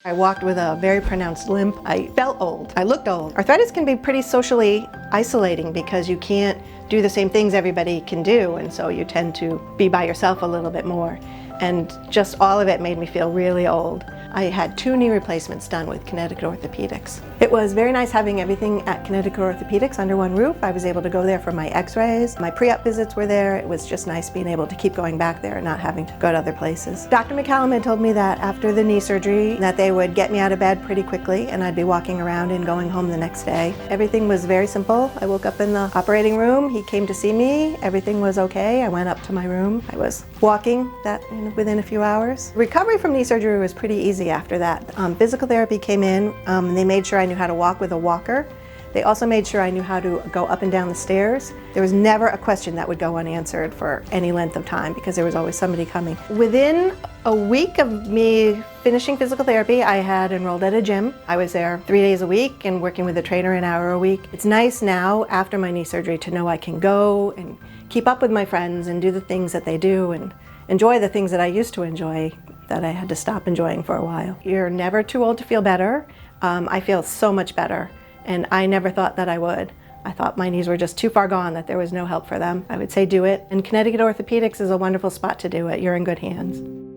I walked with a very pronounced limp. I felt old. I looked old. Arthritis can be pretty socially isolating because you can't do the same things everybody can do, and so you tend to be by yourself a little bit more. And just all of it made me feel really old. I had 2 knee replacements done with Connecticut Orthopedics. It was very nice having everything at Connecticut Orthopedics under one roof. I was able to go there for my x-rays. My pre-op visits were there. It was just nice being able to keep going back there and not having to go to other places. Dr. McCallum had told me that after the knee surgery that they would get me out of bed pretty quickly and I'd be walking around and going home the next day. Everything was very simple. I woke up in the operating room. He came to see me. Everything was okay. I went up to my room. I was walking within a few hours. Recovery from knee surgery was pretty easy after that. Physical therapy came in. They made sure I knew how to walk with a walker. They also made sure I knew how to go up and down the stairs. There was never a question that would go unanswered for any length of time because there was always somebody coming. Within a week of me finishing physical therapy, I had enrolled at a gym. I was there 3 days a week and working with a trainer an hour a week. It's nice now, after my knee surgery, to know I can go and keep up with my friends and do the things that they do and enjoy the things that I used to enjoy that I had to stop enjoying for a while. You're never too old to feel better. I feel so much better, and I never thought that I would. I thought my knees were just too far gone, that there was no help for them. I would say do it, and Connecticut Orthopedics is a wonderful spot to do it. You're in good hands.